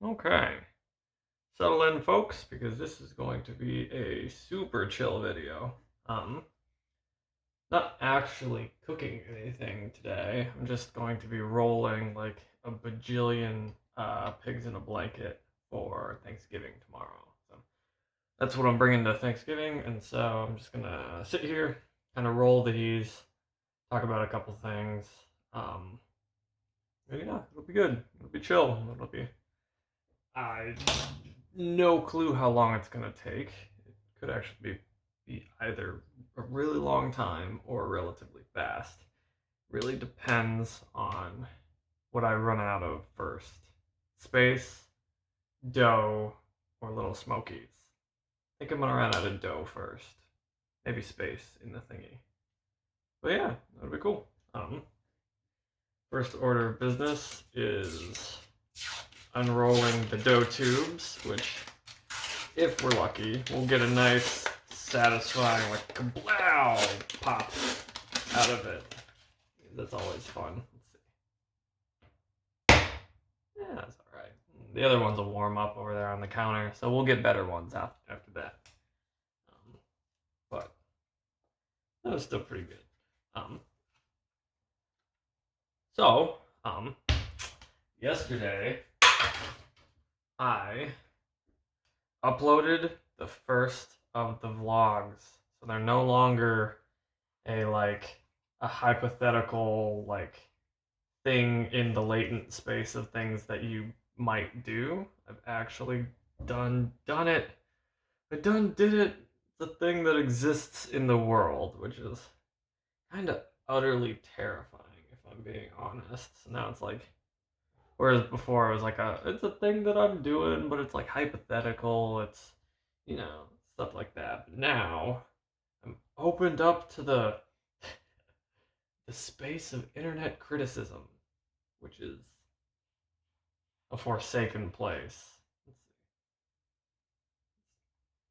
Okay. Settle in, folks, because this is going to be a super chill video. Um, Not actually cooking anything today. I'm just going to be rolling like a bajillion pigs in a blanket for Thanksgiving tomorrow. So that's what I'm bringing to Thanksgiving, and so I'm just gonna sit here, kind of roll these, talk about a couple things. Um, and yeah, it'll be good. It'll be chill. It'll be. I no clue how long it's gonna take. It could actually be either a really long time or relatively fast. Really depends on what I run out of first. Space, dough, or little smokies. I think I'm gonna run out of dough first. Maybe space in the thingy. But yeah, that'd be cool. First order of business is unrolling the dough tubes, which, if we're lucky, we'll get a nice, satisfying, like, kablow pop out of it. That's always fun. Let's see. Yeah, that's alright. The other ones will warm up over there on the counter, so we'll get better ones after that. But that was still pretty good. Um, so, yesterday, I uploaded the first of the vlogs. So they're no longer a hypothetical thing in the latent space of things that you might do. I've actually done it. I done did it. The thing that exists in the world, which is kind of utterly terrifying if I'm being honest. So now it's like, whereas before it was like it's a thing that I'm doing, but it's like hypothetical. It's, you know, stuff like that. But now I'm opened up to the space of internet criticism, which is a forsaken place. Let's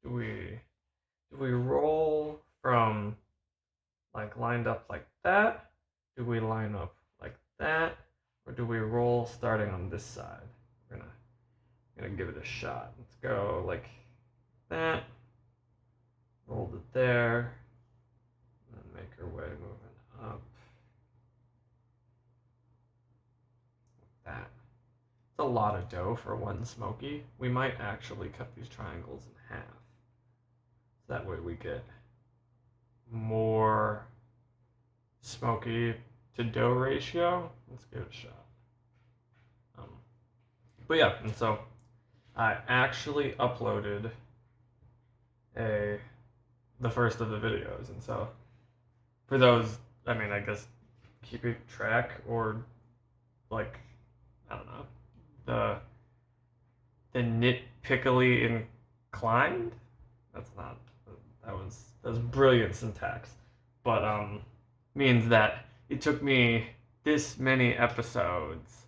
see. Do we roll from like lined up like that? Do we line up like that? Or do we roll starting on this side? We're gonna give it a shot. Let's go like that. Rolled it there. And then make our way moving up. Like that. It's a lot of dough for one smoky. We might actually cut these triangles in half. So that way we get more smoky to dough ratio. Let's give it a shot. Um, but yeah, and so I actually uploaded a the first of the videos, and so for those, I mean, I guess keeping track or like I don't know the nitpickily inclined. That's not that was brilliant syntax, but means that it took me this many episodes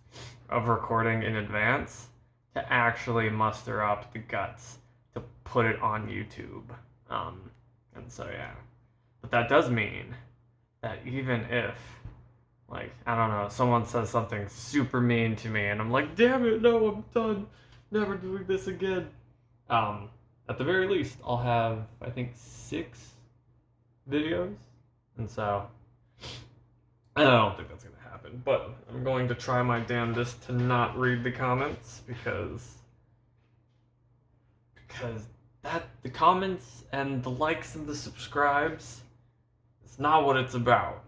of recording in advance to actually muster up the guts to put it on YouTube. And so yeah, but that does mean that even if like I don't know, someone says something super mean to me, and I'm like, damn it, no, I'm done, never doing this again. Um, at the very least, I'll have I think 6 videos, and so I don't think that's gonna happen. But I'm going to try my damnedest to not read the comments because that the comments and the likes and the subscribes, it's not what it's about.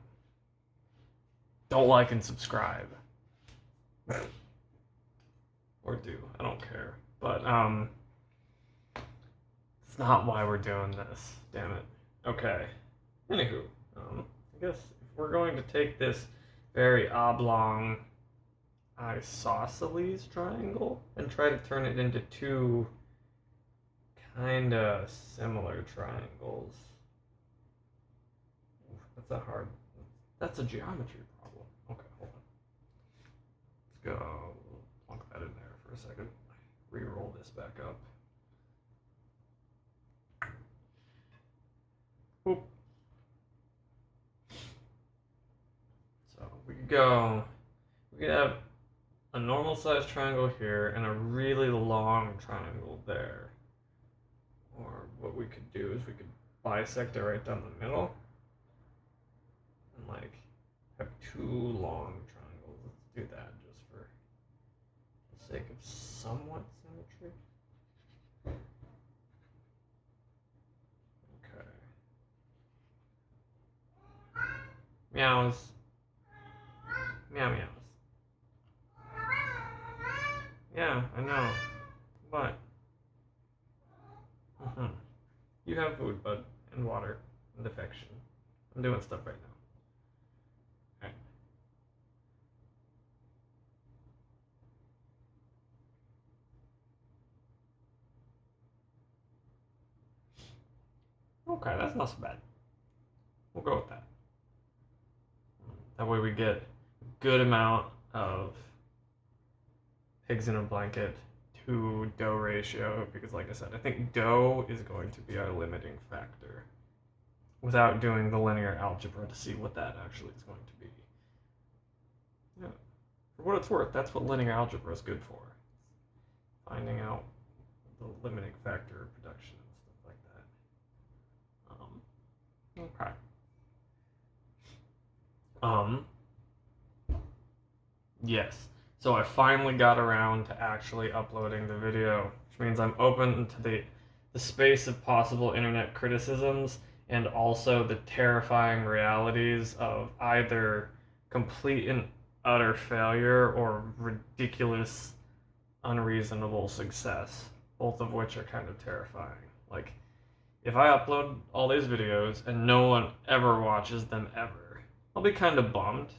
Don't like and subscribe. Or do. I don't care. But it's not why we're doing this. Damn it. Okay. Anywho, I guess if we're going to take this very oblong isosceles triangle and try to turn it into two kind of similar triangles. That's a hard. That's a geometry problem. Okay, hold on. Let's go plunk that in there for a second. Re-roll this back up. Boop. So we could go. We could have a normal sized triangle here and a really long triangle there. Or what we could do is we could bisect it right down the middle and like have two long triangles. Let's do that just for the sake of somewhat symmetry. Okay. Meows. Meow meows. Yeah, I know. What? You have food, bud, and water, and affection. I'm doing stuff right now. Alright. Okay, that's not so bad. We'll go with that. That way we get a good amount of pigs in a blanket to dough ratio, because like I said, I think dough is going to be our limiting factor without doing the linear algebra to see what that actually is going to be. Yeah. For what it's worth, that's what linear algebra is good for. Finding out the limiting factor of production and stuff like that. Okay. Yes. So I finally got around to actually uploading the video, which means I'm open to the space of possible internet criticisms and also the terrifying realities of either complete and utter failure or ridiculous, unreasonable success, both of which are kind of terrifying. Like, if I upload all these videos and no one ever watches them ever, I'll be kind of bummed.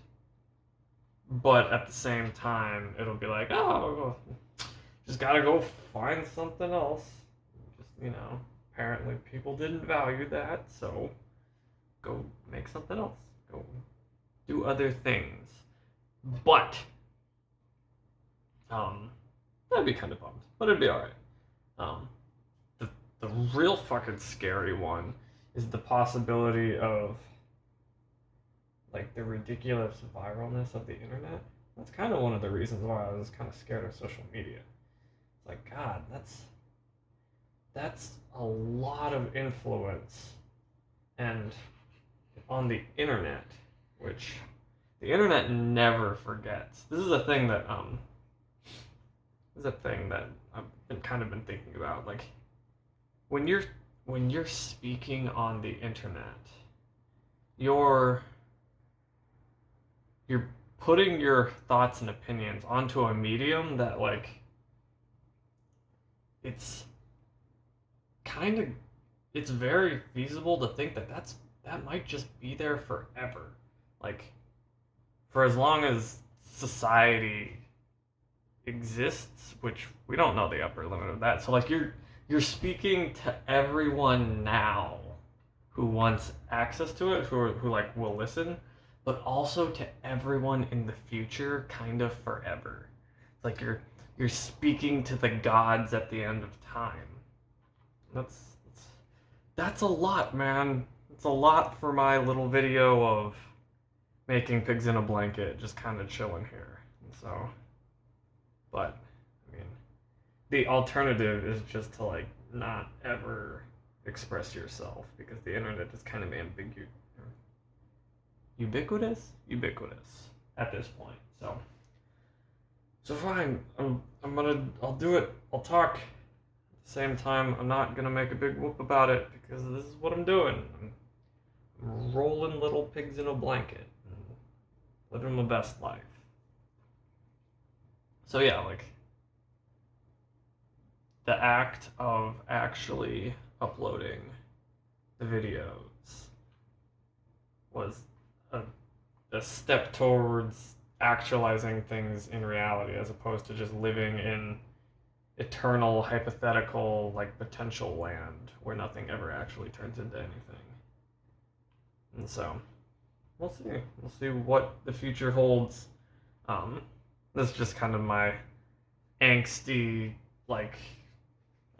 But at the same time, it'll be like, oh, just gotta go find something else. Just, apparently people didn't value that, so go make something else. Go do other things. But, I'd be kind of bummed, but it'd be alright. The real fucking scary one is the possibility of like the ridiculous viralness of the internet. That's kind of one of the reasons why I was kind of scared of social media. It's like, God, that's a lot of influence, and on the internet, which the internet never forgets. This is a thing that I've been thinking about. Like, when you're speaking on the internet, you're putting your thoughts and opinions onto a medium that, like, it's very feasible to think that might just be there forever. Like, for as long as society exists, which we don't know the upper limit of that. So like you're speaking to everyone now who wants access to it, who like will listen, but also to everyone in the future, kind of forever. It's like you're speaking to the gods at the end of time. That's a lot, man. It's a lot for my little video of making pigs in a blanket, just kind of chilling here. And so, but I mean, the alternative is just to like not ever express yourself, because the internet is kind of ubiquitous at this point. So fine. I'll do it. I'll talk. At the same time, I'm not gonna make a big whoop about it, because this is what I'm doing. I'm rolling little pigs in a blanket and living my best life. So yeah, like, the act of actually uploading the videos was a step towards actualizing things in reality, as opposed to just living in eternal hypothetical like potential land where nothing ever actually turns into anything. And so we'll see what the future holds. This is just kind of my angsty, like,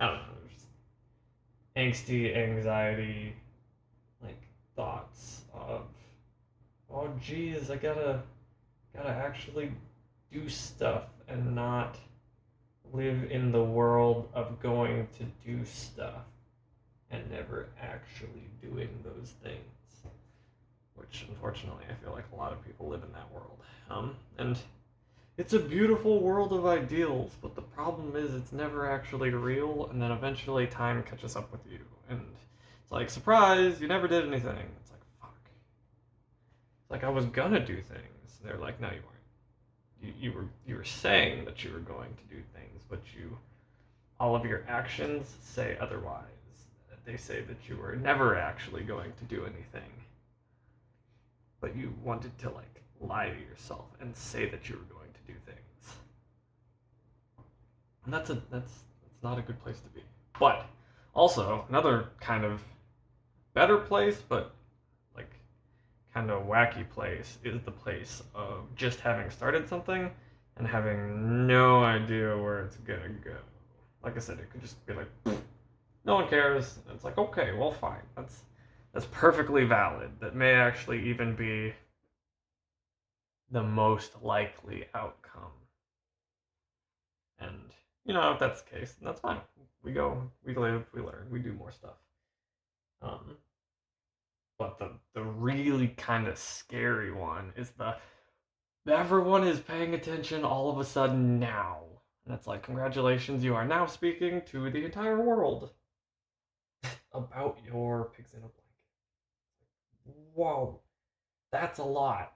I don't know, just angsty anxiety, like, thoughts of, oh geez, I gotta actually do stuff and not live in the world of going to do stuff and never actually doing those things. Which, unfortunately, I feel like a lot of people live in that world. And it's a beautiful world of ideals, but the problem is it's never actually real, and then eventually time catches up with you. And it's like, surprise, you never did anything. It's like, fuck. It's like I was gonna do things. They're like, no, you weren't. You were saying that you were going to do things, but all of your actions say otherwise. They say that you were never actually going to do anything, but you wanted to like lie to yourself and say that you were going to do things. And that's not a good place to be. But also another kind of better place, but like kind of wacky place is the place of just having started something and having no idea where it's gonna go. Like I said, it could just be like, no one cares. And it's like, okay, well, fine. That's perfectly valid. That may actually even be the most likely outcome. And if that's the case, then that's fine. We go, we live, we learn, we do more stuff. But the really kind of scary one is everyone is paying attention all of a sudden now. And it's like, congratulations, you are now speaking to the entire world about your pigs in a blanket. Whoa, that's a lot.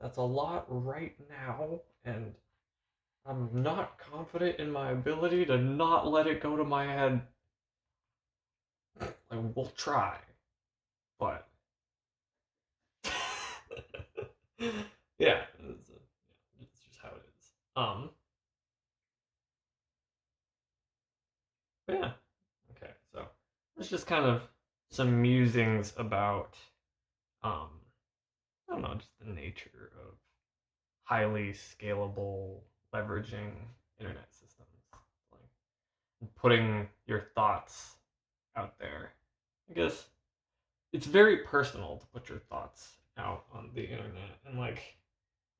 That's a lot right now, and I'm not confident in my ability to not let it go to my head. Like, we'll try, but yeah, it's just how it is. But yeah, okay. So it's just kind of some musings about, I don't know, just the nature of highly scalable leveraging internet systems, like putting your thoughts out there. I guess it's very personal to put your thoughts out on the internet, and like,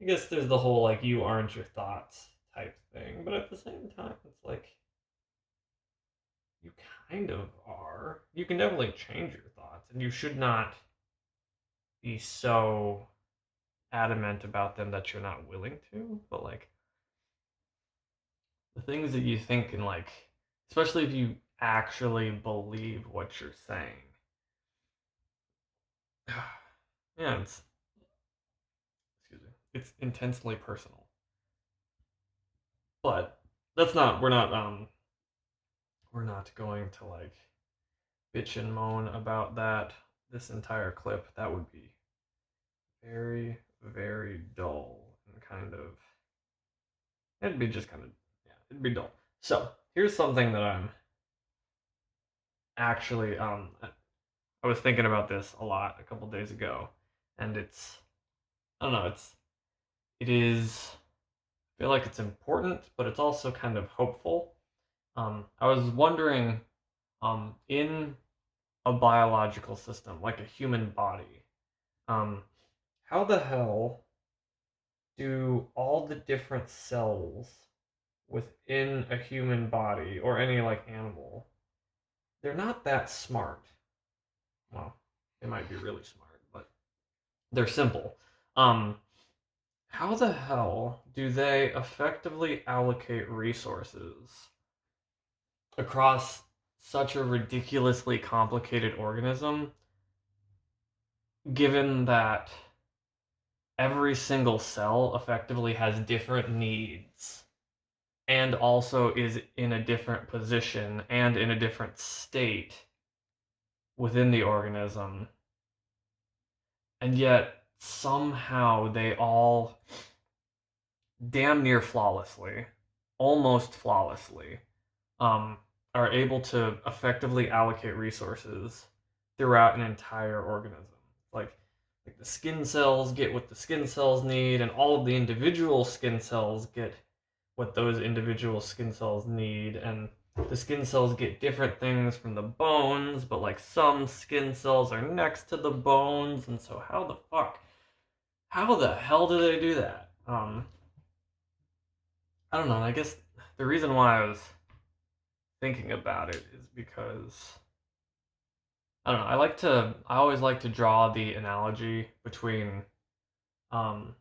I guess there's the whole like you aren't your thoughts type thing, but at the same time, it's like you kind of are. You can definitely change your thoughts, and you should not be so adamant about them that you're not willing to. But like the things that you think and like, especially if you actually believe what you're saying. Yeah, it's intensely personal. But we're not going to like bitch and moan about that this entire clip. That would be very, very dull and kind of, it'd be just kind of, yeah, it'd be dull. So here's something that I'm actually, I was thinking about this a lot a couple days ago, and I don't know, it is, I feel like it's important, but it's also kind of hopeful. I was wondering, in a biological system, like a human body, how the hell do all the different cells within a human body or any like animal, they're not that smart. Well, they might be really smart, but they're simple. Um, how the hell do they effectively allocate resources across such a ridiculously complicated organism, given that every single cell effectively has different needs and also is in a different position and in a different state within the organism, and yet somehow they all damn near flawlessly, almost flawlessly, um, are able to effectively allocate resources throughout an entire organism. Like the skin cells get what the skin cells need, and all of the individual skin cells get what those individual skin cells need, and the skin cells get different things from the bones, but like some skin cells are next to the bones, and so how the hell do they do that? I don't know. I guess the reason why I was thinking about it is because I don't know. I always like to draw the analogy between um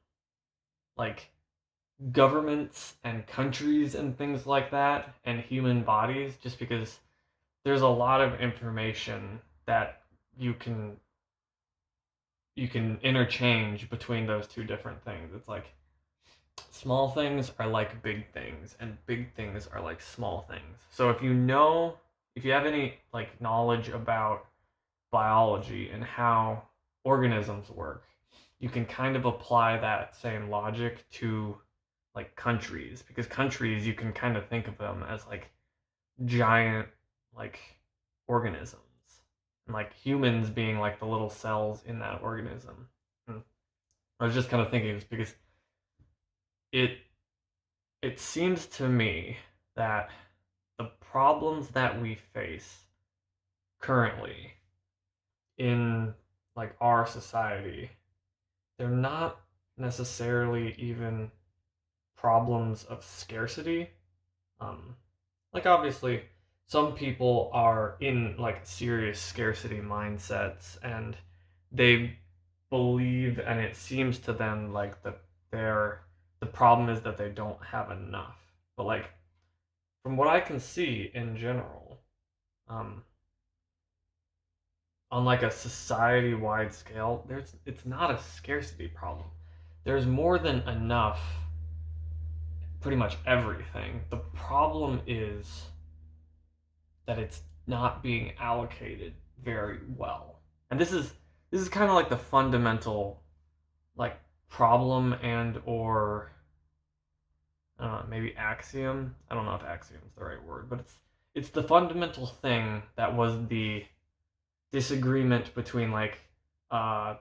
like governments and countries and things like that and human bodies, just because there's a lot of information that you can you can interchange between those two different things. It's like small things are like big things and big things are like small things. So if you have any like knowledge about biology and how organisms work, you can kind of apply that same logic to like countries, because countries you can kind of think of them as like giant like organisms, and like humans being like the little cells in that organism. And I was just kind of thinking this because it it seems to me that the problems that we face currently in like our society, they're not necessarily even problems of scarcity. Um, like obviously, some people are in like serious scarcity mindsets, and they believe, and it seems to them like the problem is that they don't have enough. But like from what I can see in general, um, on like a society wide scale, it's not a scarcity problem. There's more than enough pretty much everything. The problem is that it's not being allocated very well. And this is kind of like the fundamental like problem and or maybe axiom. I don't know if axiom is the right word, but it's the fundamental thing that was the disagreement between like uh,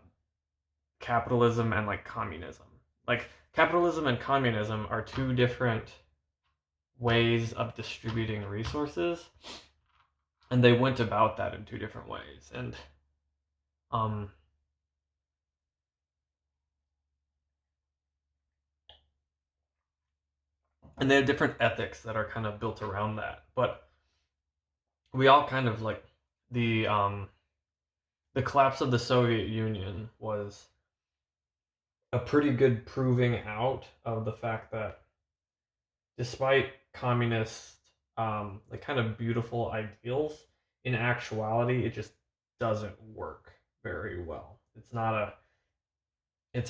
capitalism and like communism. Like capitalism and communism are two different ways of distributing resources, and they went about that in two different ways. Um and they have different ethics that are kind of built around that. But we all kind of like the collapse of the Soviet Union was a pretty good proving out of the fact that despite communist like kind of beautiful ideals, in actuality it just doesn't work very well. It's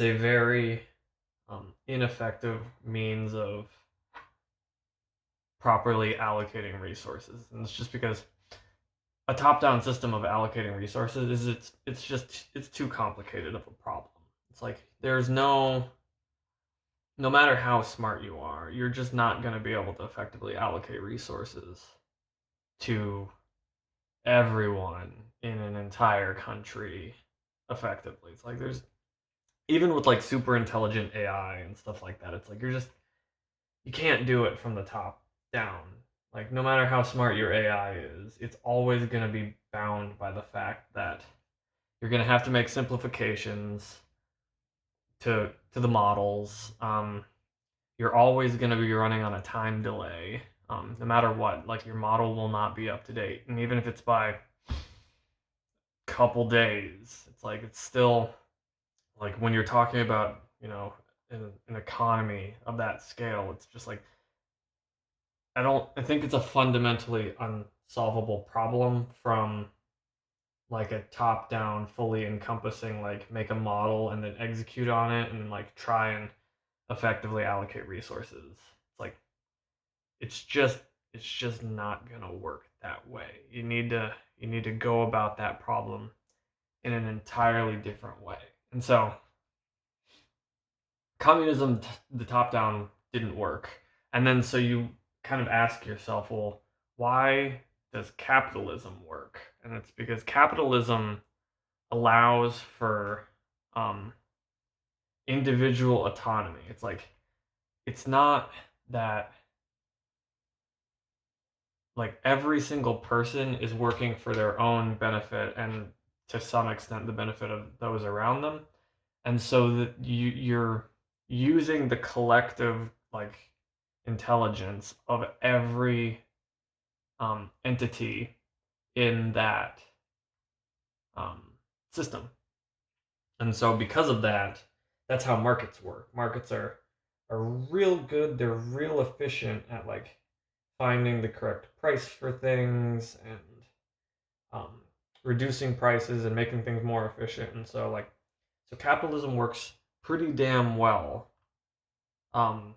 a very ineffective means of properly allocating resources, and it's just because a top-down system of allocating resources is it's too complicated of a problem. It's like there's no matter how smart you are, you're just not going to be able to effectively allocate resources to everyone in an entire country effectively. It's like there's even with like super intelligent AI and stuff like that, it's like you can't do it from the top down. Like no matter how smart your AI is, it's always going to be bound by the fact that you're going to have to make simplifications to the models. You're always going to be running on a time delay. No matter what, like your model will not be up to date, and even if it's by a couple days, it's like it's still like when you're talking about an economy of that scale, it's just like I think it's a fundamentally unsolvable problem from like a top down fully encompassing like make a model and then execute on it and like try and effectively allocate resources. It's like it's just it's just not going to work that way. You need to go about that problem in an entirely different way. And so communism, the top down, didn't work. And then so you kind of ask yourself, well, why does capitalism work? And it's because capitalism allows for um, individual autonomy. It's like it's not that like every single person is working for their own benefit and to some extent the benefit of those around them, and so that you're using the collective like intelligence of every entity in that system. And so because of that, that's how markets work. Markets are real good. They're real efficient at like finding the correct price for things and um, reducing prices and making things more efficient. And so capitalism works pretty damn well um,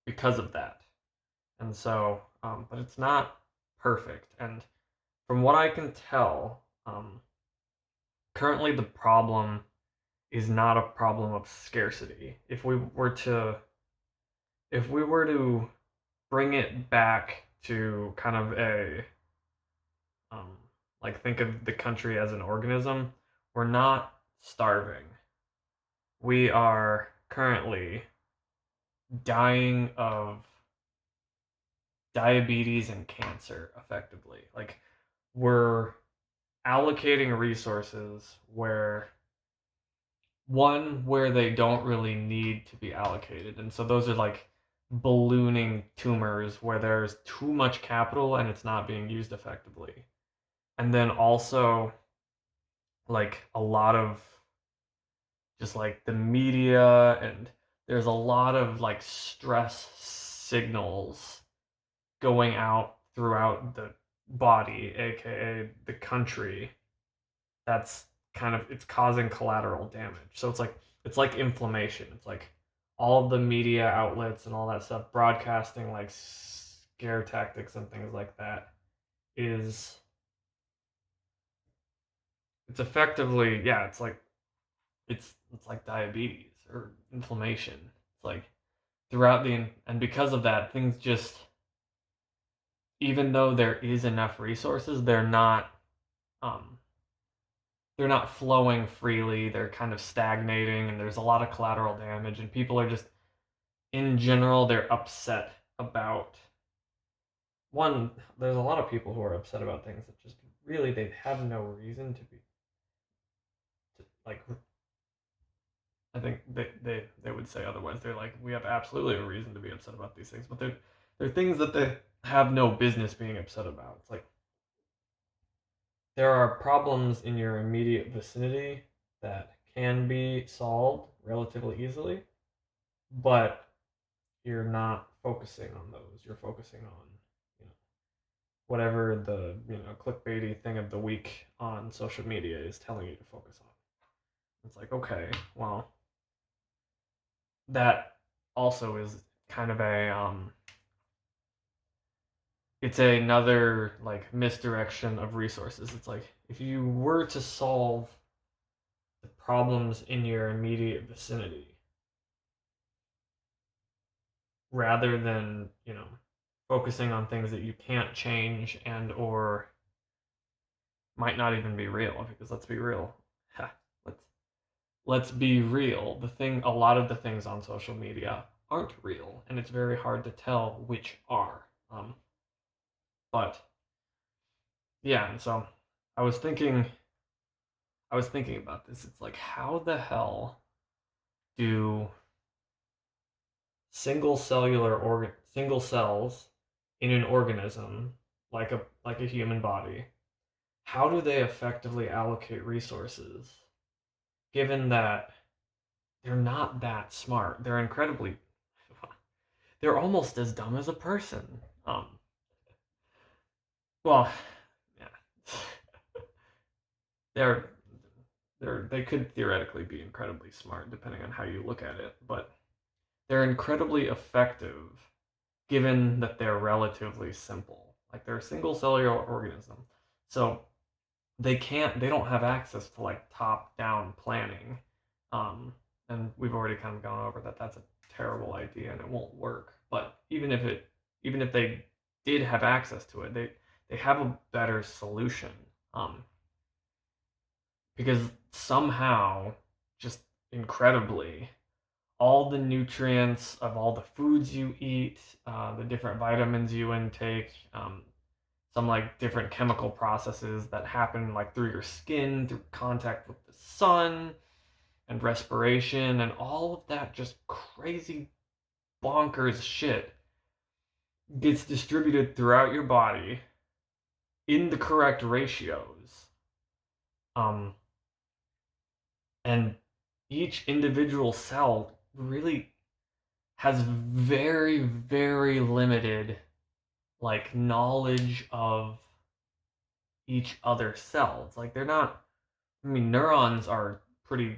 because of that. And so, but it's not perfect. And from what I can tell, currently the problem is not a problem of scarcity. If we were to bring it back to kind of a um, like think of the country as an organism, we're not starving. We are currently dying of diabetes and cancer effectively. Like we're allocating resources where they don't really need to be allocated. And so those are like ballooning tumors where there's too much capital and it's not being used effectively. And then also like a lot of just like the media, and there's a lot of like stress signals going out throughout the body, aka the country, that's kind of it's causing collateral damage. So it's like inflammation. It's like all of the media outlets and all that stuff broadcasting like scare tactics and things like that is it's effectively, yeah, it's like diabetes or inflammation. It's like throughout the and because of that, things just, even though there is enough resources, um they're not flowing freely. They're kind of stagnating, and there's a lot of collateral damage, and people are just, in general, they're upset about one. There's a lot of people who are upset about things that just really they have no reason to be. Like, I think they would say otherwise. They're like, we have absolutely a reason to be upset about these things, but they're things that they have no business being upset about. It's like there are problems in your immediate vicinity that can be solved relatively easily, but you're not focusing on those. You're focusing on, you know, whatever the, clickbaity thing of the week on social media is telling you to focus on. It's like, okay, well, that also is kind of a it's another like misdirection of resources. It's like if you were to solve the problems in your immediate vicinity rather than, focusing on things that you can't change and or might not even be real, because let's be real. let's let's be real. A lot of the things on social media aren't real, and it's very hard to tell which are. But yeah, and so I was thinking I was thinking about this. It's like, how the hell do single cells in an organism like a human body, how do they effectively allocate resources given that they're not that smart? They're almost as dumb as a person. Well, yeah. they're they could theoretically be incredibly smart depending on how you look at it, but they're incredibly effective given that they're relatively simple. Like they're a single cellular organism. So they don't have access to like top down planning. Um, and we've already kind of gone over that that's a terrible idea and it won't work. But even if they did have access to it, they have a better solution. Because somehow, just incredibly, all the nutrients of all the foods you eat, the different vitamins you intake, some like different chemical processes that happen like through your skin, through contact with the sun, and respiration, and all of that just crazy bonkers shit gets distributed throughout your body in the correct ratios. And each individual cell really has very, very limited like knowledge of each other cells. Like they're not, I mean, neurons are pretty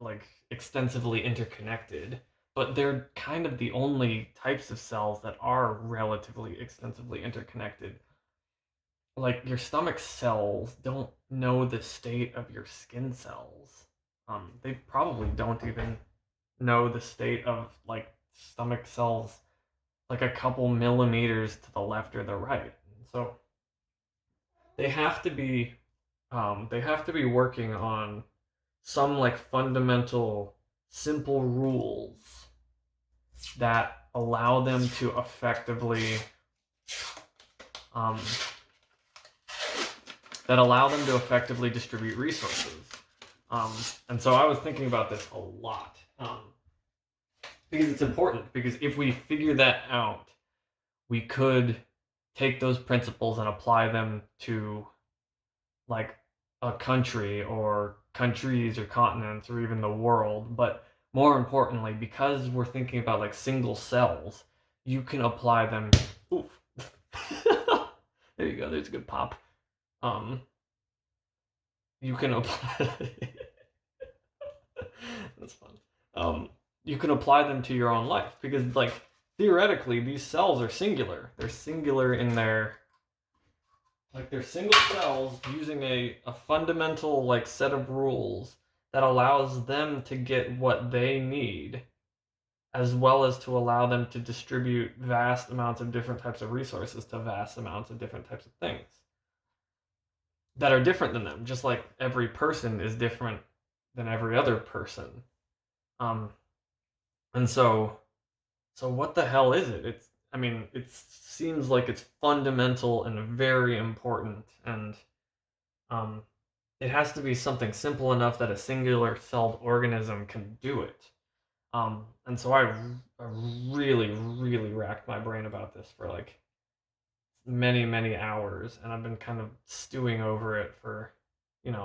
like extensively interconnected, but they're kind of the only types of cells that are relatively extensively interconnected. Like your stomach cells don't know the state of your skin cells. They probably don't even know the state of like stomach cells like a couple millimeters to the left or the right. So they have to be working on some like fundamental simple rules that allow them to effectively um, distribute resources. And so I was thinking about this a lot because it's important. Because if we figure that out, we could take those principles and apply them to like a country or countries or continents or even the world. But more importantly, because we're thinking about like single cells, you can apply them. Oof. There you go. There's a good pop. You can apply. That's fun. You can apply them to your own life because, like, theoretically, these cells are singular. They're singular in their, like, they're single cells using a fundamental, like, set of rules that allows them to get what they need, as well as to allow them to distribute vast amounts of different types of resources to vast amounts of different types of things that are different than them, just like every person is different than every other person. And so what the hell is it? It seems like it's fundamental and very important, and it has to be something simple enough that a singular celled organism can do it. And so I really, really racked my brain about this for like many, many hours, and I've been kind of stewing over it for,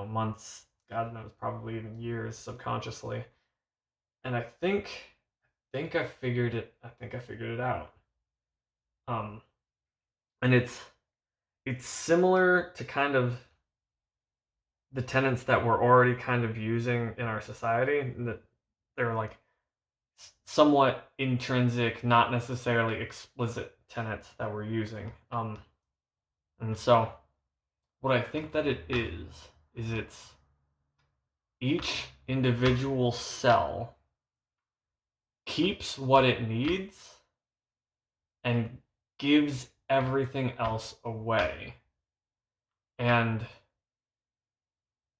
months, God knows, probably even years subconsciously. And I think I figured it out. And it's similar to kind of the tenets that we're already kind of using in our society, that they're like somewhat intrinsic, not necessarily explicit tenets that we're using. And so what I think that it is it's each individual cell keeps what it needs and gives everything else away. And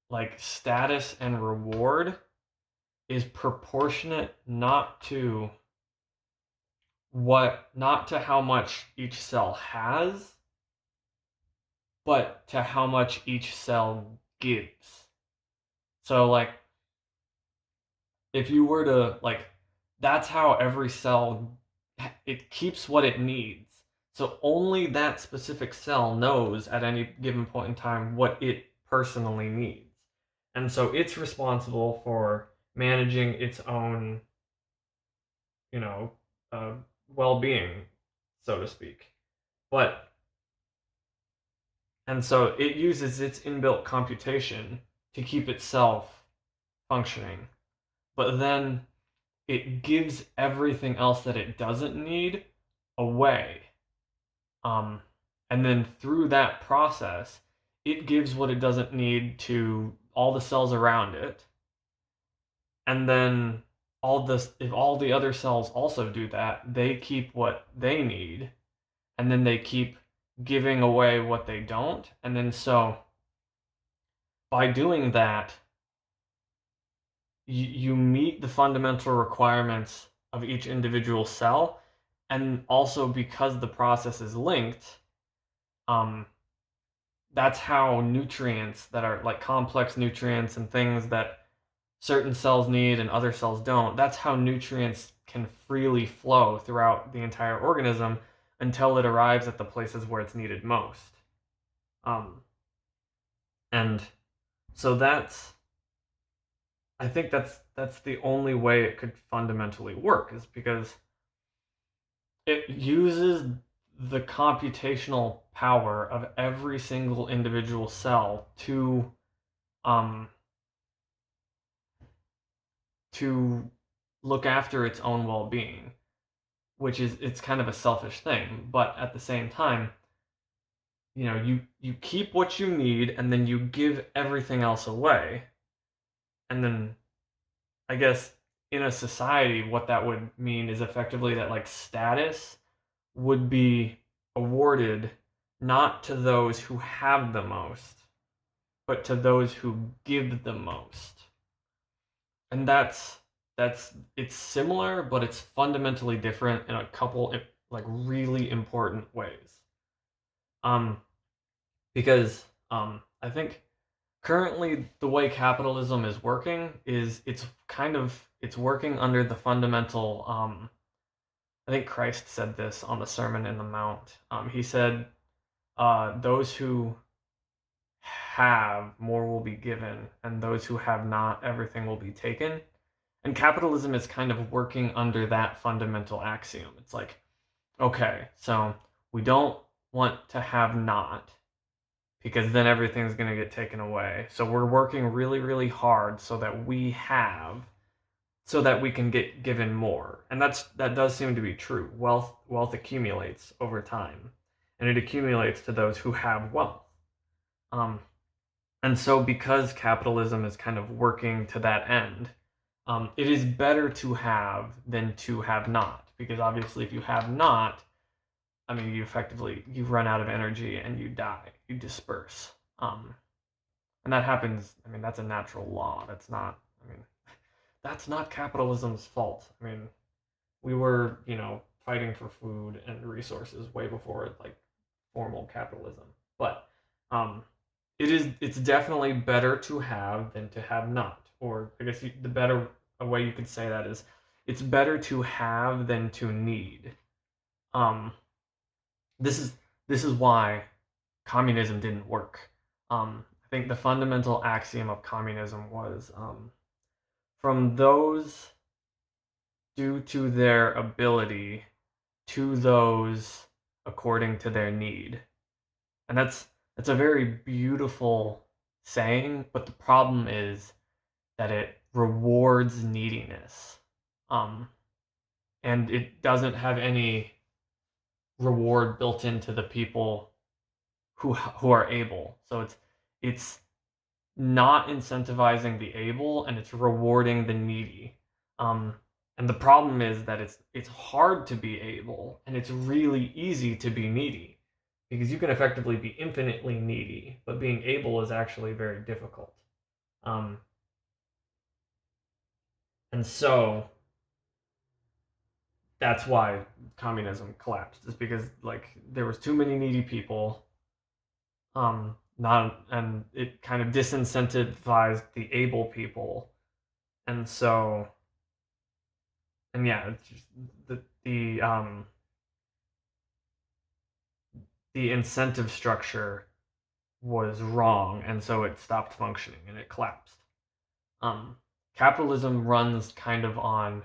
like status and reward is proportionate not to how much each cell has, but to how much each cell gives. So like if you were to like, that's how every cell, it keeps what it needs. So only that specific cell knows at any given point in time what it personally needs. And so it's responsible for managing its own, well-being, so to speak. And so it uses its inbuilt computation to keep itself functioning. But then it gives everything else that it doesn't need away. And then through that process, it gives what it doesn't need to all the cells around it. And then if all the other cells also do that, they keep what they need. And then they keep giving away what they don't. And then so by doing that, you meet the fundamental requirements of each individual cell, and also because the process is linked, that's how nutrients that are like complex nutrients and things that certain cells need and other cells don't, that's how nutrients can freely flow throughout the entire organism until it arrives at the places where it's needed most. And so I think that's the only way it could fundamentally work, is because it uses the computational power of every single individual cell um, to look after its own well-being, which is, it's kind of a selfish thing, but at the same time, you keep what you need and then you give everything else away. And then I guess in a society, what that would mean is effectively that like status would be awarded not to those who have the most, but to those who give the most. And it's similar, but it's fundamentally different in a couple like really important ways. Because I think currently the way capitalism is working is it's working under the fundamental I think Christ said this on the Sermon in the Mount. He said, those who have, more will be given, and those who have not, everything will be taken. And capitalism is kind of working under that fundamental axiom. It's like, okay, so we don't want to have not, because then everything's going to get taken away. So we're working really, really hard so that we have, so that we can get given more. And that does seem to be true. Wealth accumulates over time, and it accumulates to those who have wealth. And so because capitalism is kind of working to that end, it is better to have than to have not. Because obviously if you have not, I mean, you run out of energy and you die, you disperse. And that happens, I mean, that's a natural law. That's not capitalism's fault. I mean, we were, fighting for food and resources way before like formal capitalism. But it's definitely better to have than to have not. Or I guess the better a way you could say that is, it's better to have than to need. This is why communism didn't work. I think the fundamental axiom of communism was, from those due to their ability to those according to their need. And that's a very beautiful saying, but the problem is that it rewards neediness. And it doesn't have any reward built into the people who are able. So it's not incentivizing the able, and it's rewarding the needy. And the problem is that it's hard to be able, and it's really easy to be needy, because you can effectively be infinitely needy, but being able is actually very difficult. And so that's why communism collapsed, is because like there was too many needy people. Not and it kind of disincentivized the able people, and so, and yeah, it's just the incentive structure was wrong, and so it stopped functioning and it collapsed. Capitalism runs kind of on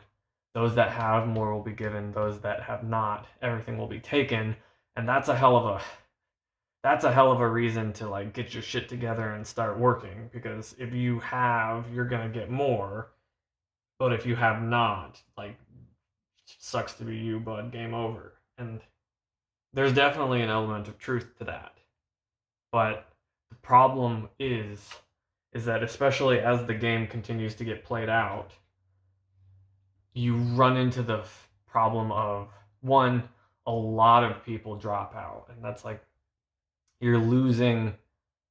those that have, more will be given, those that have not, everything will be taken, and that's a hell of a reason to like get your shit together and start working, because if you have, you're gonna get more, but if you have not, like, sucks to be you, bud, game over. And there's definitely an element of truth to that, but the problem is that especially as the game continues to get played out, you run into the problem of, one, a lot of people drop out, and that's like, you're losing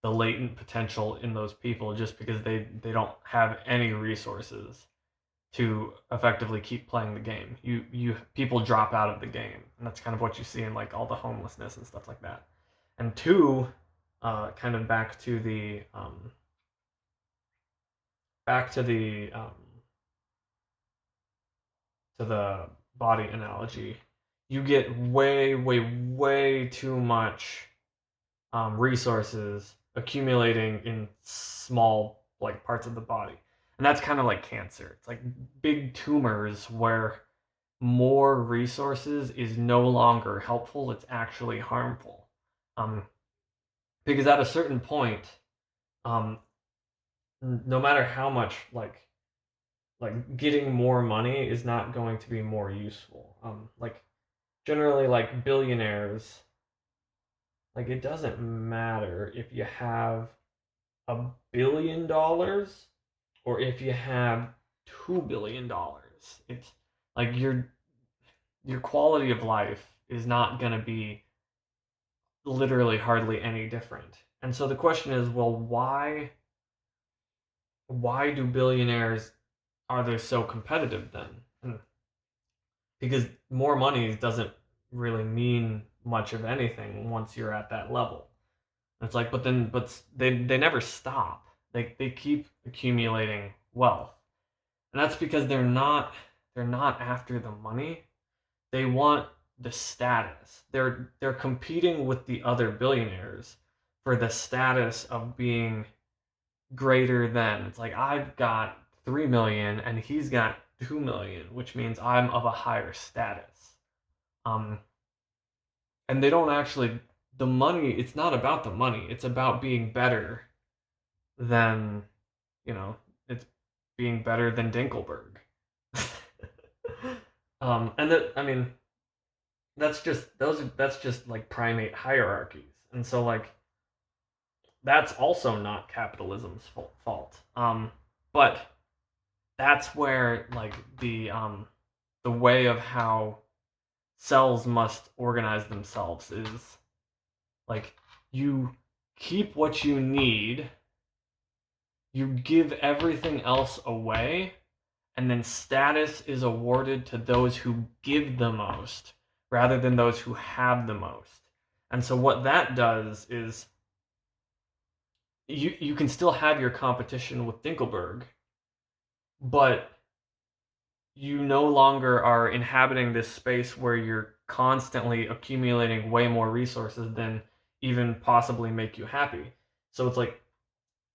the latent potential in those people just because they don't have any resources to effectively keep playing the game. People drop out of the game, and that's kind of what you see in like all the homelessness and stuff like that. And two, kind of back to the to the body analogy, you get way, way, way too much resources accumulating in small like parts of the body, and that's kind of like cancer. It's like big tumors where more resources is no longer helpful; it's actually harmful. Um, because at a certain point, um, no matter how much like getting more money is not going to be more useful. Like generally, like billionaires, like it doesn't matter if you have $1 billion or if you have $2 billion. It's like your quality of life is not going to be literally hardly any different. And so the question is, well, why do billionaires are they so competitive then? Because more money doesn't really mean much of anything once you're at that level. It's like, but they never stop. They keep accumulating wealth, and that's because they're not after the money. They want the status. They're competing with the other billionaires for the status of being greater than. It's like I've got 3 million and he's got 2 million, which means I'm of a higher status. Um, and they don't actually the money. It's not about the money. It's about being better than it's being better than Dinkelberg. And that I mean that's just like primate hierarchies, and so like that's also not capitalism's fault. But that's where like the way of how cells must organize themselves is like you keep what you need, you give everything else away, and then status is awarded to those who give the most rather than those who have the most. And so what that does is you can still have your competition with Dinkelberg, but you no longer are inhabiting this space where you're constantly accumulating way more resources than even possibly make you happy. So it's like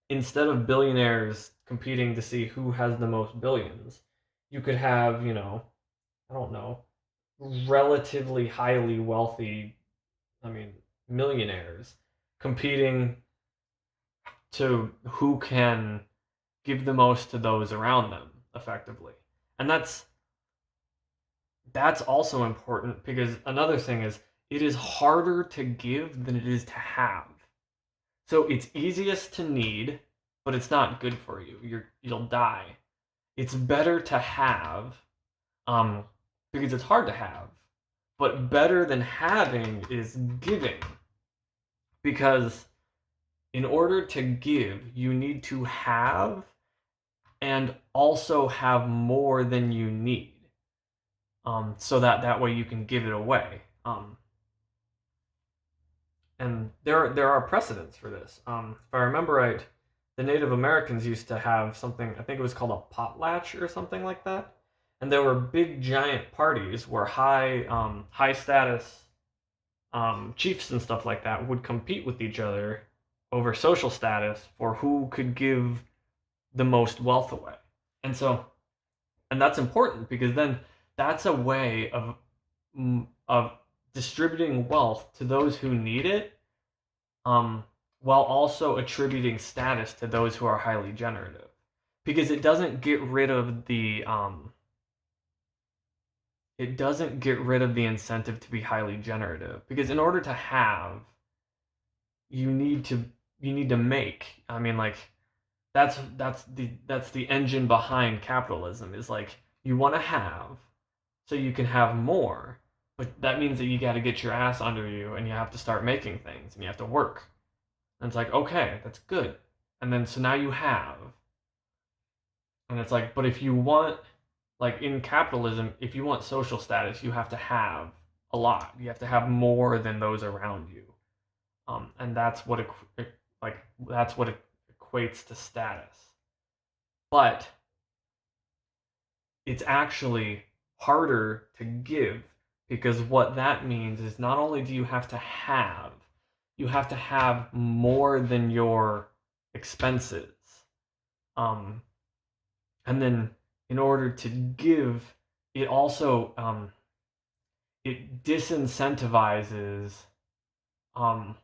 instead of billionaires competing to see who has the most billions, you could have, I don't know, relatively highly wealthy, I mean, millionaires competing to who can give the most to those around them effectively. And that's also important because another thing is it is harder to give than it is to have. So it's easiest to need, but it's not good for you. You'll die. It's better to have, um, because it's hard to have. But better than having is giving, because in order to give, you need to have and also have more than you need, so that way you can give it away. And there are precedents for this. If I remember right, the Native Americans used to have something. I think it was called a potlatch or something like that. And there were big giant parties where high status chiefs and stuff like that would compete with each other over social status for who could give the most wealth away. And so, and that's important because then that's a way of distributing wealth to those who need it, while also attributing status to those who are highly generative, because it doesn't get rid of the incentive to be highly generative, because in order to have, you need to make. I mean, like that's the engine behind capitalism, is like you want to have so you can have more, but that means that you got to get your ass under you and you have to start making things and you have to work. And it's like, okay, that's good. And then so now you have. And it's like, but if you want, like in capitalism, if you want social status, you have to have a lot. You have to have more than those around you. And that's what that's what it equates to status. But it's actually harder to give because what that means is not only do you have to have more than your expenses. Um, and then in order to give, it also it disincentivizes um,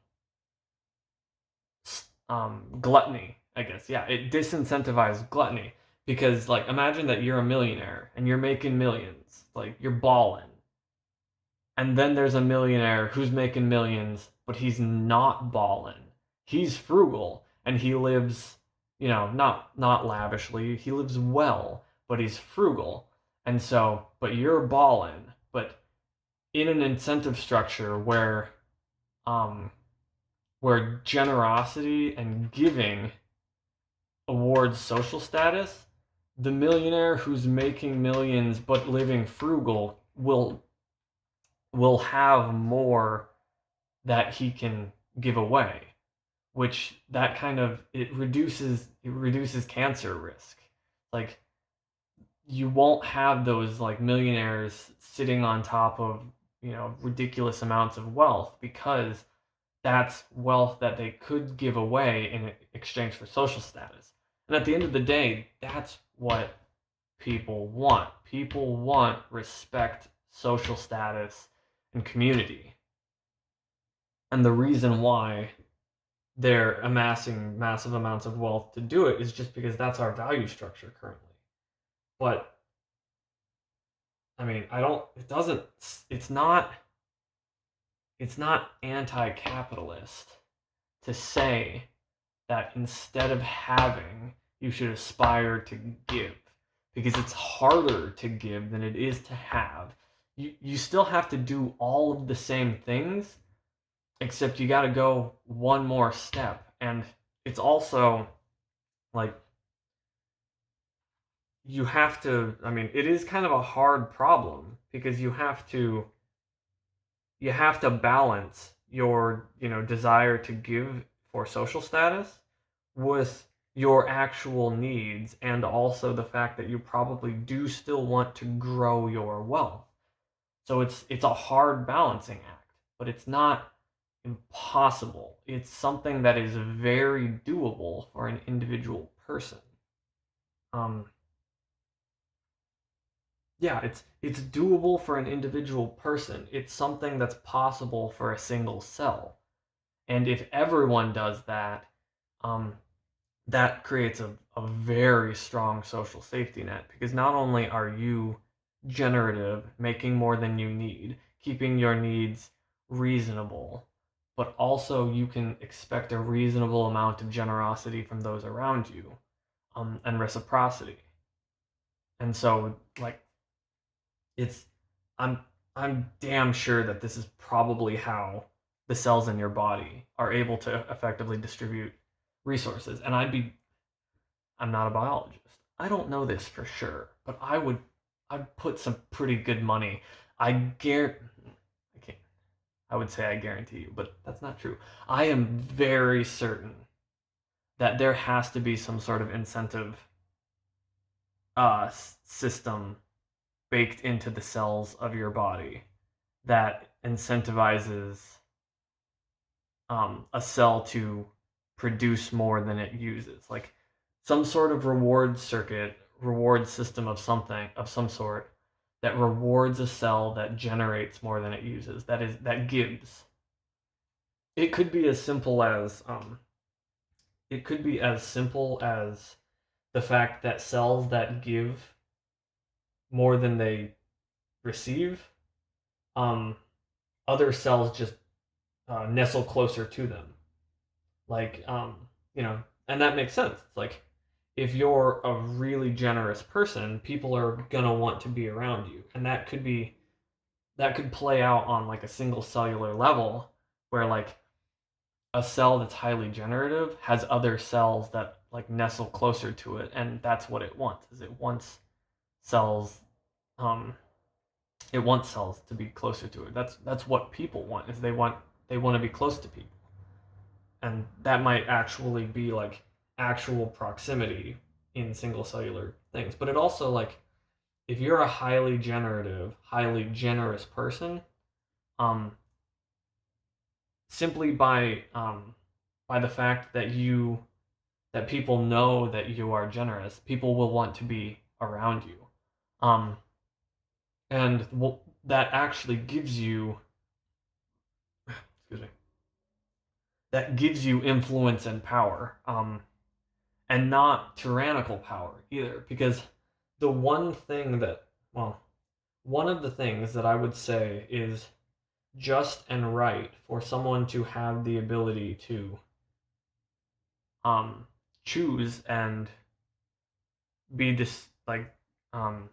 gluttony, I guess. Yeah, it disincentivizes gluttony because, like, imagine that you're a millionaire and you're making millions, like you're balling, and then there's a millionaire who's making millions, but he's not balling. He's frugal and he lives, not lavishly. He lives well, but he's frugal, and so, but you're balling, but in an incentive structure um, where generosity and giving awards social status, the millionaire who's making millions but living frugal will have more that he can give away, which that kind of it reduces cancer risk. Like, you won't have those like millionaires sitting on top of, ridiculous amounts of wealth, because that's wealth that they could give away in exchange for social status. And at the end of the day, that's what people want. People want respect, social status, and community. And the reason why they're amassing massive amounts of wealth to do it is just because that's our value structure currently. But I mean, I don't, it doesn't, it's not anti-capitalist to say that instead of having, you should aspire to give, because it's harder to give than it is to have. You still have to do all of the same things, except you got to go one more step. And it's also like, you have to, I mean, it is kind of a hard problem because you have to balance your, desire to give for social status with your actual needs, and also the fact that you probably do still want to grow your wealth. So it's a hard balancing act, but it's not impossible. It's something that is very doable for an individual person. Um, yeah, it's doable for an individual person. It's something that's possible for a single cell. And if everyone does that, um, that creates a very strong social safety net, because not only are you generative, making more than you need, keeping your needs reasonable, but also you can expect a reasonable amount of generosity from those around you, and reciprocity. And so, like, it's I'm I'm damn sure that this is probably how the cells in your body are able to effectively distribute resources. And I'm not a biologist. I don't know this for sure, but I'd put some pretty good money. I guarantee I can't I would say I guarantee you, but that's not true. I am very certain that there has to be some sort of incentive system baked into the cells of your body that incentivizes a cell to produce more than it uses. Like, some sort of reward system of some sort, that rewards a cell that generates more than it uses. That gives. It could be as simple as the fact that cells that give more than they receive, um, other cells just nestle closer to them. Like, and that makes sense. It's like, if you're a really generous person, people are gonna want to be around you, and that could play out on like a single cellular level, where like a cell that's highly generative has other cells that like nestle closer to it, and that's what it wants. Is cells um it wants cells to be closer to it. That's what people want. Is they want to be close to people. And that might actually be like actual proximity in single cellular things. But it also, like, if you're a highly generative, highly generous person, um, simply by the fact that people know that you are generous, people will want to be around you. Um, and that actually gives you, excuse me, that gives you influence and power, and not tyrannical power either. Because the one thing that, well, one of the things that I would say is just and right for someone to have the ability to um, choose and be um,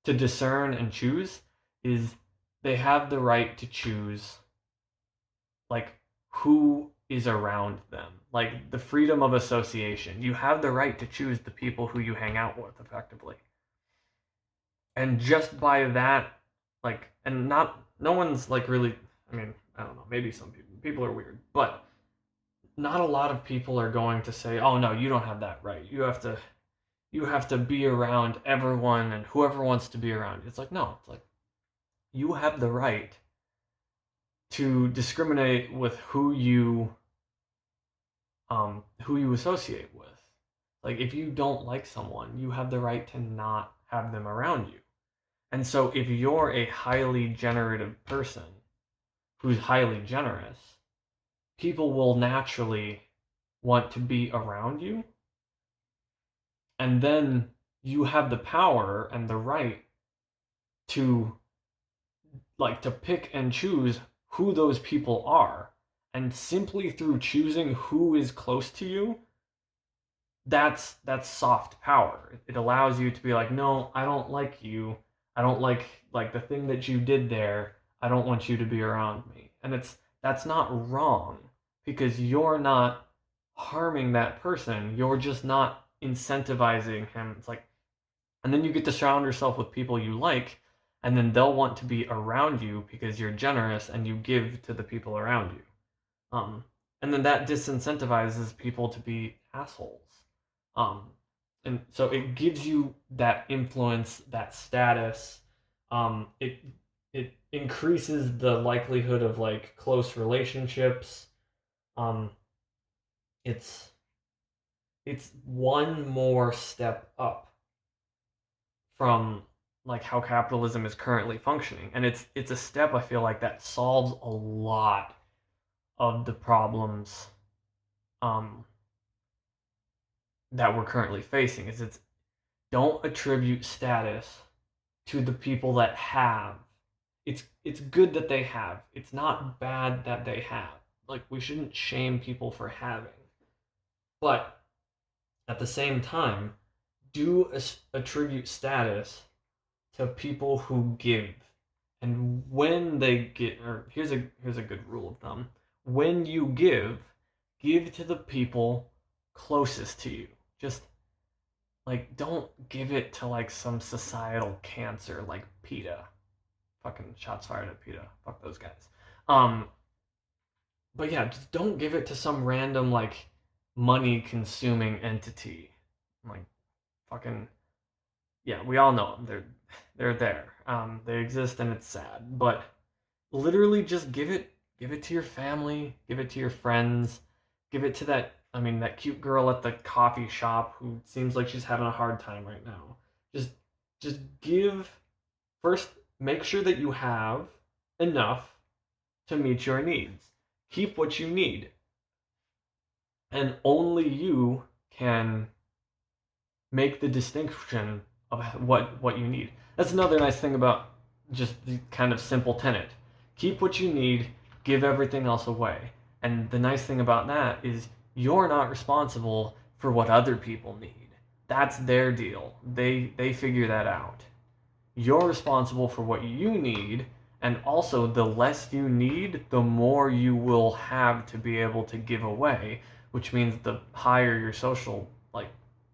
to discern and choose is they have the right to choose like who is around them, like the freedom of association. You have the right to choose the people who you hang out with effectively, and just by that, like, and not no one's like really, I mean, I don't know, maybe some people are weird, but not a lot of people are going to say, oh no, you don't have that right, you have to be around everyone and whoever wants to be around you. It's like, no, it's like you have the right to discriminate with who you associate with. Like if you don't like someone, you have the right to not have them around you. And so if you're a highly generative person who's highly generous, people will naturally want to be around you. And then you have the power and the right to to pick and choose who those people are. And simply through choosing who is close to you, that's soft power. It allows you to be like, no, I don't like you. I don't like the thing that you did there. I don't want you to be around me. And that's not wrong because you're not harming that person. You're just not incentivizing him. It's like, and then you get to surround yourself with people you like, and then they'll want to be around you because you're generous and you give to the people around you. And then that disincentivizes people to be assholes. Um, and so it gives you that influence, that status. It increases the likelihood of like close relationships. Um, it's it's one more step up from like how capitalism is currently functioning, and it's a step I feel like that solves a lot of the problems um, that we're currently facing. Is it's don't attribute status to the people that have. It's good that they have. It's not bad that they have. Like we shouldn't shame people for having, but at the same time, do attribute status to people who give. And when they get, or here's a good rule of thumb: when you give to the people closest to you. Just like don't give it to like some societal cancer like PETA. Fucking shots fired at PETA. Fuck those guys. Um, but yeah, just don't give it to some random like money consuming entity. Like fucking yeah, we all know them. They're there. They exist and it's sad. But literally just give it to your family, give it to your friends, give it to that cute girl at the coffee shop who seems like she's having a hard time right now. Just just give first, make sure that you have enough to meet your needs. Keep what you need. And only you can make the distinction of what you need. That's another nice thing about just the kind of simple tenet. Keep what you need, give everything else away. And the nice thing about that is you're not responsible for what other people need. That's their deal. They figure that out. You're responsible for what you need, and also the less you need, the more you will have to be able to give away, which means the higher your social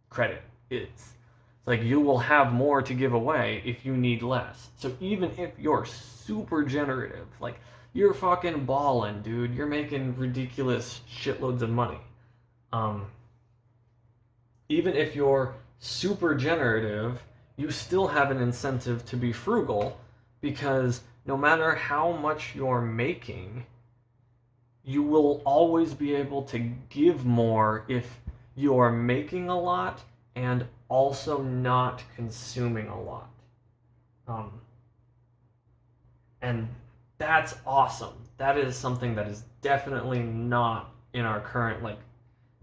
credit is. It's like you will have more to give away if you need less. So even if you're super generative, like you're fucking balling, dude, you're making ridiculous shitloads of money. Um, Even if you're super generative, you still have an incentive to be frugal, because no matter how much you're making, you will always be able to give more if you are making a lot and also not consuming a lot. Um, and that's awesome. That is something that is definitely not in our current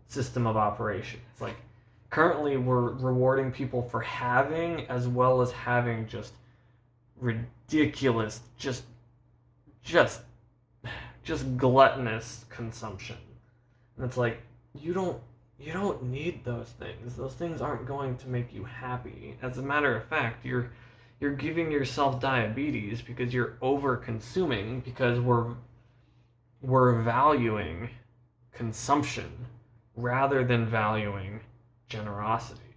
system of operation. It's like currently we're rewarding people for having as well as having just ridiculous, just gluttonous consumption. And it's like you don't need those things. Those things aren't going to make you happy. As a matter of fact, you're giving yourself diabetes because you're over consuming, because we're valuing consumption rather than valuing generosity.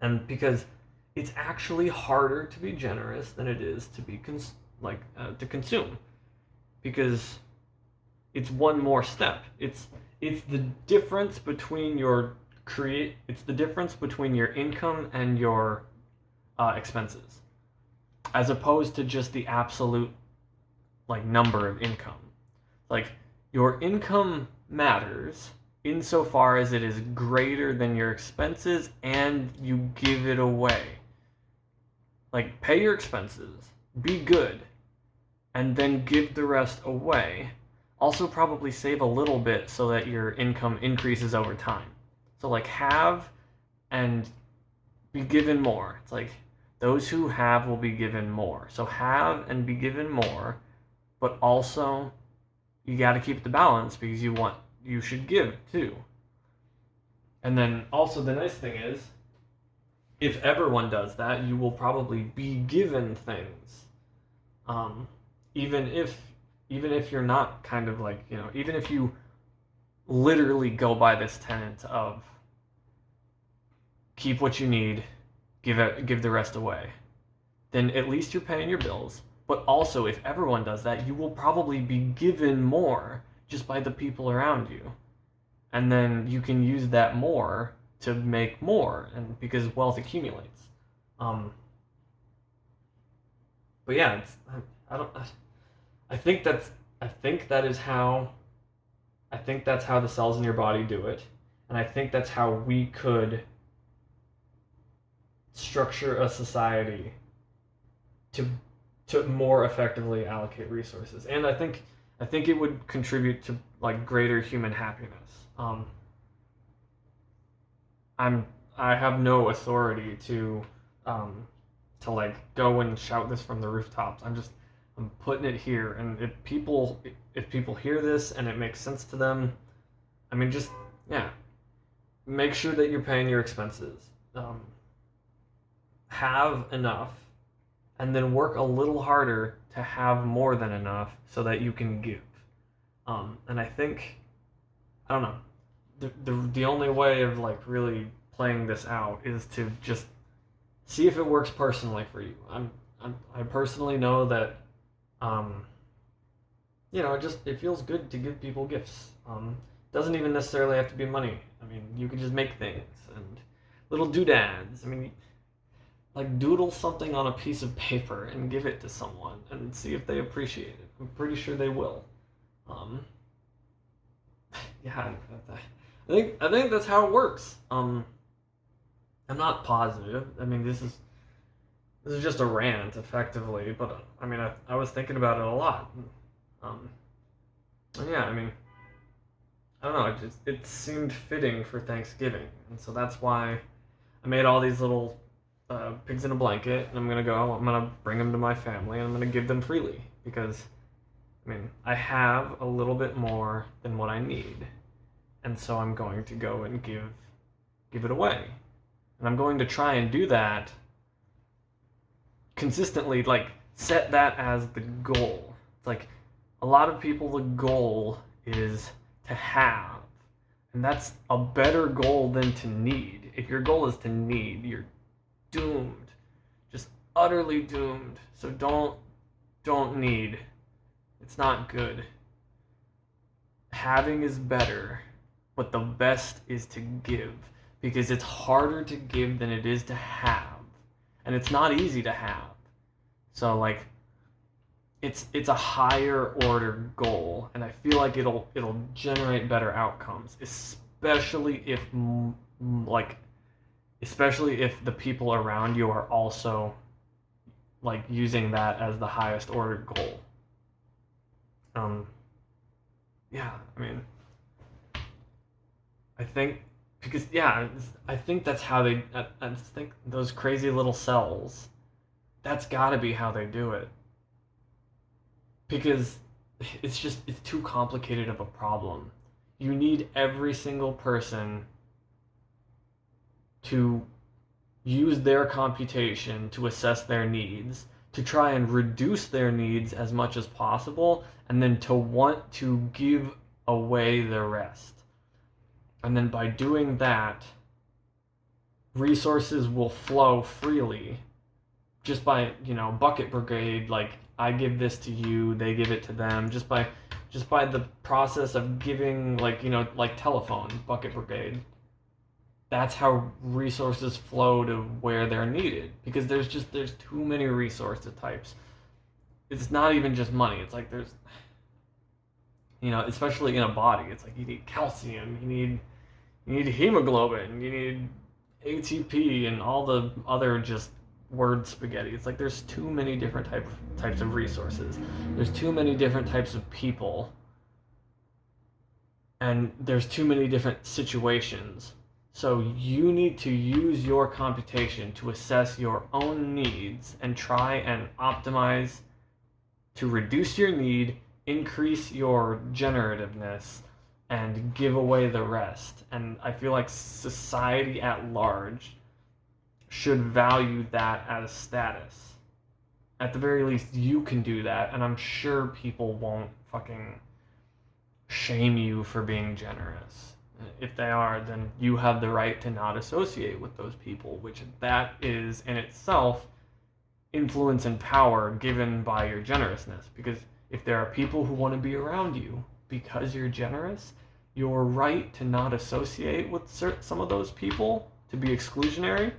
And because it's actually harder to be generous than it is to be to consume, because it's one more step. It's the difference between it's the difference between your income and your expenses, as opposed to just the absolute number of income. Like, your income matters insofar as it is greater than your expenses and you give it away. Like, pay your expenses, be good, and then give the rest away. Also, probably save a little bit so that your income increases over time. So, have and be given more. It's like, those who have will be given more. So have and be given more, but also you got to keep the balance, because you should give too. And then also the nice thing is, if everyone does that, you will probably be given things. Even if you're not even if you literally go by this tenet of keep what you need, give the rest away, then at least you're paying your bills. But also, if everyone does that, you will probably be given more just by the people around you. And then you can use that more to make more, and because wealth accumulates. But yeah, I think that's how the cells in your body do it, and I think that's how we could structure a society to more effectively allocate resources. And I think it would contribute to greater human happiness. I have no authority to go and shout this from the rooftops. I'm putting it here, and if people hear this and it makes sense to them, make sure that you're paying your expenses. Have enough, and then work a little harder to have more than enough so that you can give. And I don't know, the only way of really playing this out is to just see if it works personally for you. I personally know that it feels good to give people gifts. Doesn't even necessarily have to be money. You can just make things and little doodads. Doodle something on a piece of paper and give it to someone and see if they appreciate it. I'm pretty sure they will. I think that's how it works. I'm not positive. This is just a rant, effectively, but I was thinking about it a lot. I don't know. It seemed fitting for Thanksgiving, and so that's why I made all these little pigs in a blanket, and I'm gonna bring them to my family, and I'm gonna give them freely, because I have a little bit more than what I need, and so I'm going to go and give it away, and I'm going to try and do that consistently. Set that as the goal. It's a lot of people, the goal is to have, and that's a better goal than to need. If your goal is to need, you're doomed, just utterly doomed. So don't need. It's not good. Having is better, but the best is to give, because it's harder to give than it is to have. and it's not easy to have. So like it's a higher order goal, and I feel like it'll generate better outcomes, especially if like especially if the people around you are also like using that as the highest order goal. Um, yeah, I mean, I think because yeah, I think that's how they. I think those crazy little cells. That's got to be how they do it. Because it's too complicated of a problem. You need every single person to use their computation to assess their needs, to try and reduce their needs as much as possible, and then to want to give away the rest. And then by doing that, resources will flow freely just by, bucket brigade, like I give this to you, they give it to them, just by the process of giving, like, like telephone bucket brigade. That's how resources flow to where they're needed, because there's too many resource types. It's not even just money. It's like there's, especially in a body, it's like you need calcium, you need hemoglobin, you need ATP, and all the other just word spaghetti. It's like there's too many different types of resources. There's too many different types of people, and there's too many different situations. So you need to use your computation to assess your own needs and try and optimize to reduce your need, increase your generativeness, and give away the rest. And I feel like society at large should value that as status. At the very least, you can do that, and I'm sure people won't fucking shame you for being generous. If they are, then you have the right to not associate with those people, which that is in itself influence and power given by your generousness. Because if there are people who want to be around you because you're generous, your right to not associate with some of those people, to be exclusionary,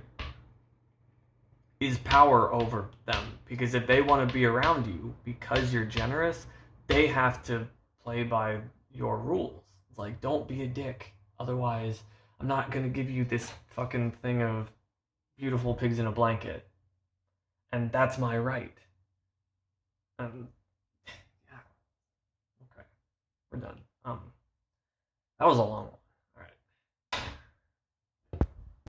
is power over them. Because if they want to be around you because you're generous, they have to play by your rules. It's like, don't be a dick. Otherwise, I'm not going to give you this fucking thing of beautiful pigs in a blanket. And that's my right. And yeah, okay, we're done. That was a long one.